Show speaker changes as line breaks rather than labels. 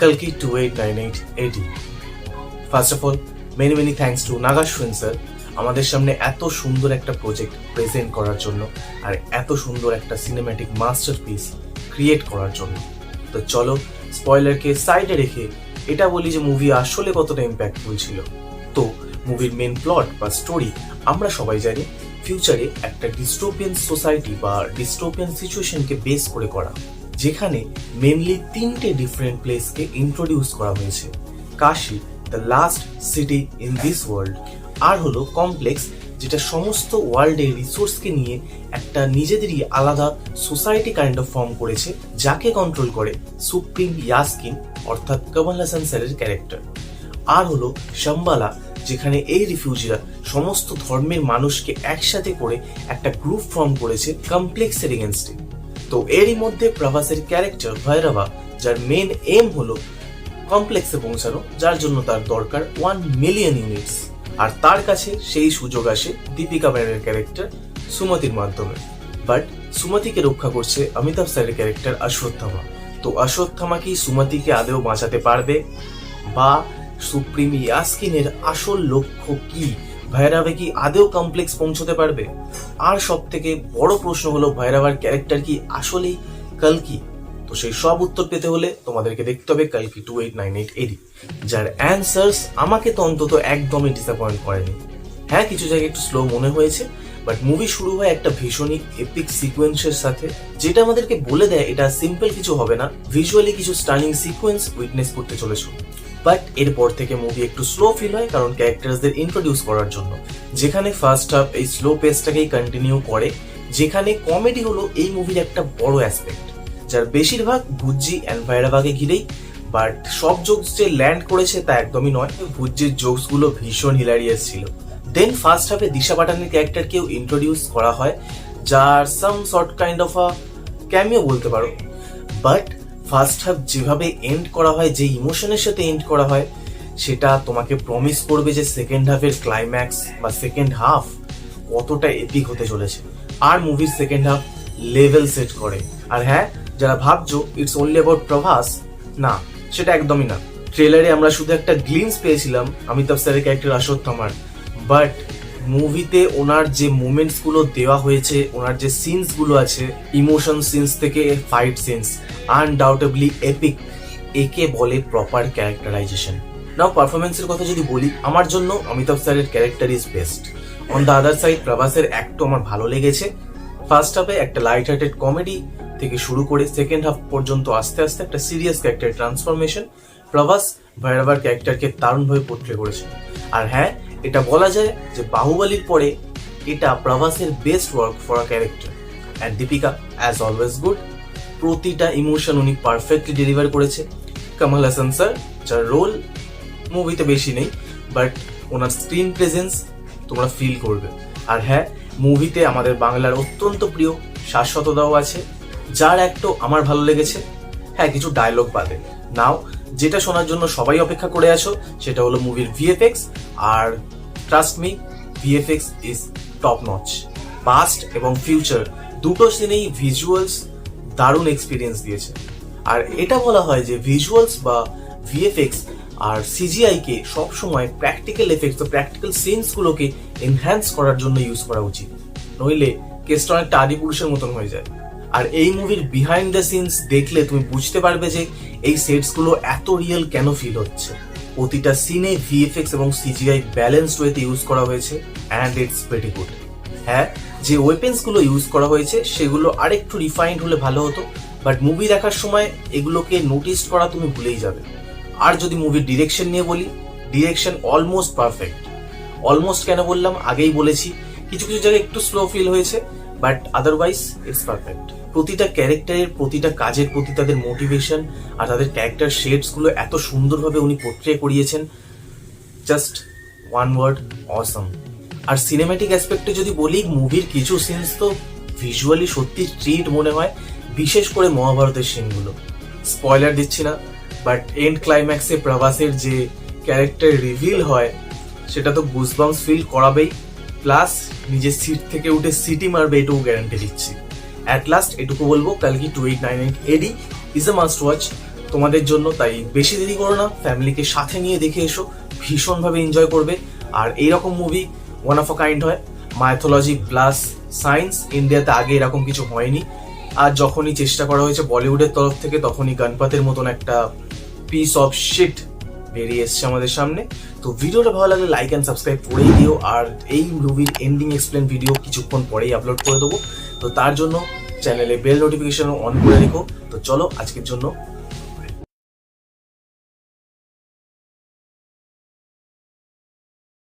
Kalki 2898 AD. First of all, many thanks to Nagashwin sir আমাদের সামনে এত সুন্দর একটা প্রজেক্ট প্রেজেন্ট করার জন্য আর এত সুন্দর একটা সিনেম্যাটিক মাস্টারপিস ক্রিয়েট করার জন্য। তো চলো স্পয়লারকে সাইডে রেখে এটা বলি যে মুভি আসলে কতটা ইম্প্যাক্টফুল ছিল। তো মুভির মেন প্লট বা স্টোরি আমরা সবাই জানি ফিউচারে একটা ডিস্টোপিয়ান সোসাইটি বা ডিস্টোপিয়ান সিচুয়েশনকে বেস করে করা, যেখানে মেনলি তিনটে ডিফারেন্ট প্লেসকে ইন্ট্রোডিউস করা হয়েছে। Kashi, the last city in this world, আর হলো কমপ্লেক্স, যেটা সমস্ত ওয়ার্ল্ডের রিসোর্সকে নিয়ে একটা নিজেদেরই আলাদা সোসাইটি কাইন্ড অফ ফর্ম করেছে, যাকে কন্ট্রোল করে সুপ্রিম ইয়াসকিন অর্থাৎ কমল হাসান স্যারের ক্যারেক্টার। আর হলো শাম্বালা, যেখানে এই রিফিউজিরা সমস্ত ধর্মের মানুষকে একসাথে করে একটা গ্রুপ ফর্ম করেছে কমপ্লেক্সের এগেনস্টে। তো এরই মধ্যে প্রভাসের ক্যারেক্টার ভৈরবা, যার মেন এম হলো কমপ্লেক্সে পৌঁছানো, যার জন্য তার দরকার 1 মিলিয়ন ইউনিটস। আর তার কাছে সেই সুযোগ আসে দীপিকা ম্যানের ক্যারেক্টার সুমতির মাধ্যমে। বাট সুমতিকে রক্ষা করছে অমিতাভ স্যারের ক্যারেক্টার অশ্বত্থামা। তো অশ্বত্থামা কি সুমতিকে আদেও বাঁচাতে পারবে, বা সুপ্রিম ইয়াসকিনের আসল লক্ষ্য কি, ভৈরবে কি আদেও কমপ্লেক্স পৌঁছতে পারবে? আর সব থেকে বড় প্রশ্ন হলো ভৈরবার ক্যারেক্টার কি আসলেই কালকি? তো সেই সব উত্তর পেতে হলে তোমাদেরকে দেখতে হবে কালকি 2898 AD, যার অ্যান্সার্স আমাকে তো অন্তত একদমই ডিসঅ্যাপয়েন্ট করেনি। হ্যাঁ, কিছু জায়গায় একটু স্লো মনে হয়েছে, বাট মুভি শুরু হয় একটা ভীষণই এপিক সিকোয়েন্সের সাথে, যেটা আমাদেরকে বলে দেয় এটা সিম্পল কিছু হবে না, ভিজুয়ালি কিছু স্টানিং সিকোয়েন্স উইটনেস করতে চলেছো। বাট এরপর থেকে মুভি একটু স্লো ফিল হয়, কারণ ক্যারেক্টারদের ইন্ট্রোডিউস করার জন্য, যেখানে ফার্স্ট হাফ এই স্লো পেসটাকেই কন্টিনিউ করে, যেখানে কমেডি হলো এই মুভির একটা বড় অ্যাসপেক্ট, যার বেশিরভাগ ভুজ্জি অ্যান্ড ভৈরবাকে ঘিরেই। বাট সব জোকস যে ল্যান্ড করেছে তা একদমই নয়, ভুজ্জির জোকস গুলো ভীষণ হিলারিয়াস ছিল। দেন ফার্স্ট হাফে দিশা পাটানের ক্যারেক্টারকেও ইন্ট্রোডিউস করা হয়, যার some short kind of a cameo বলতে পারো। বাট ফার্স্ট হাফ যেভাবে এন্ড করা হয়, যে ইমোশনের সাথে এন্ড করা হয়, সেটা তোমাকে প্রমিস করবে যে সেকেন্ড হাফের ক্লাইম্যাক্স বা সেকেন্ড হাফ কতটা এপিক হতে চলেছে। আর মুভির সেকেন্ড হাফ লেভেল সেট করে। আর হ্যাঁ, যারা ভাবছো ইটস অনলি অ্যাবাউট প্রভাস, না, সেটা একদমই না। ট্রেলারে আমরা শুধু একটা গ্লিমস পেয়েছিলাম অমিতাভ স্যারের ক্যারেক্টার অশ্বত্থামার, বাট মুভিতে ওনার যে মুভমেন্টস গুলো দেওয়া হয়েছে, ওনার যে সিনস গুলো আছে, ইমোশন সিনস থেকে ফাইট সিনস, আনডাউটেবলি এপিক। একে বলে প্রপার ক্যারেক্টারাইজেশন। নাও পারফরমেন্সের কথা যদি বলি, আমার জন্য অমিতাভ স্যারের character is best. On the other side প্রভাসের অ্যাক্টও আমার ভালো লেগেছে। ফার্স্ট হাফে একটা লাইট হার্টেড কমেডি থেকে শুরু করে সেকেন্ড হাফ পর্যন্ত আস্তে আস্তে একটা সিরিয়াস ক্যারেক্টার ট্রান্সফরমেশন প্রভাস ভৈরবার ক্যারেক্টারকে দারুণভাবে পোর্ট্রে করেছে। আর হ্যাঁ, এটা বলা যায় যে বাহুবলীর পরে এটা প্রভাসের best work for a character. And Deepika as always good, প্রতিটা ইমোশন উনি পারফেক্টলি ডেলিভার করেছে। কমল হাসান স্যার, যার রোল মুভিতে বেশি নেই, বাট ওনার স্ক্রিন প্রেজেন্স তোমরা ফিল করবে। আর হ্যাঁ, মুভিতে আমাদের বাংলার অত্যন্ত প্রিয় শাশ্বতদাও আছে, যার অ্যাক্টও আমার ভালো লেগেছে। হ্যাঁ, কিছু ডায়লগ বাদে। নাও যেটা শোনার জন্য সবাই অপেক্ষা করে আছো, সেটা হলো মুভির ভিএফএক্স। আর trust me, VFX is top notch. Past এবং ফিউচার দুটো সিনেই ভিজুয়ালস দারুণ এক্সপিরিয়েন্স দিয়েছে। আর এটা বলা হয় যে ভিজুয়ালস বা ভিএফএক্স আর সিজিআই কে সবসময় প্র্যাকটিক্যাল এফেক্টস বা প্র্যাকটিক্যাল সিনস গুলোকে এনহ্যান্স করার জন্য ইউজ করা উচিত, নইলে কেসটা অনেকটা আদি পুরুষের মতন হয়ে যায়। আর এই মুভির বিহাইন্ড দ্য সিনস দেখলে তুমি বুঝতে পারবে যে এই সেটস গুলো এত রিয়েল কেন ফিল হচ্ছে। প্রতিটা সিনে ভিএফএক্স এবং সিজিআই ব্যালেন্সড ওয়েতে ইউজ করা হয়েছে, অ্যান্ড ইটস ভেরি গুড। হ্যাঁ, যে ওয়েপেন্স গুলো ইউজ করা হয়েছে সেগুলো আরেকটু রিফাইন্ড হলে ভালো হতো, বাট মুভি দেখার সময় এগুলোকে নোটিস করা তুমি ভুলেই যাবে। আর যদি মুভির ডিরেকশন নিয়ে বলি, ডিরেকশন অলমোস্ট পারফেক্ট। অলমোস্ট কেন বললাম, আগেই বলেছি, কিছু কিছু জায়গায় একটু স্লো ফিল হয়েছে, বাট আদারওয়াইজ ইটস পারফেক্ট। প্রতিটা ক্যারেক্টারের প্রতিটা কাজের প্রতি তাদের মোটিভেশন আর তাদের ক্যারেক্টার শেডস গুলো এত সুন্দরভাবে উনি পোর্ট্রে করিয়েছেন, জাস্ট ওয়ান ওয়ার্ড, অসম। আর সিনেম্যাটিক অ্যাসপেক্টে যদি বলি, মুভির কিছু সিনস তো ভিজুয়ালি সত্যি ট্রিট মনে হয়, বিশেষ করে মহাভারতের সিনগুলো। স্পয়লার দিচ্ছি না, বাট এন্ড ক্লাইম্যাক্সে প্রভাসের যে ক্যারেক্টার রিভিল হয়, সেটা তো গুজবাম্পস ফিল করাবেই, প্লাস নিজের সিট থেকে উঠে সিটি মারবে, এটুকু গ্যারান্টি দিচ্ছি। অ্যাট লাস্ট এটুকু বলবো, কালকি 2898 AD is a must watch. তোমাদের জন্য, তাই বেশি দেরি করো না, ফ্যামিলিকে সাথে নিয়ে দেখে এসো, ভীষণভাবে এনজয় করবে। আর এইরকম movie one of a kind হয়, মাইথোলজি প্লাস সায়েন্স, ইন্ডিয়াতে আগে এরকম কিছু হয়নি। আর যখনই চেষ্টা করা হয়েছে বলিউডের তরফ থেকে, তখনই গণপতের মতন একটা পিস অফ শিট বেরিয়ে এসছে আমাদের সামনে। তো ভিডিওটা ভালো লাগলে লাইক অ্যান্ড সাবস্ক্রাইব করেই দিও। আর এই মুভির এন্ডিং এক্সপ্লেন ভিডিও কিছুক্ষণ পরেই আপলোড করে দেবো, তো তার জন্য চ্যানেলে বেল নোটিফিকেশন অন করে রেখো। তো চলো আজকের জন্য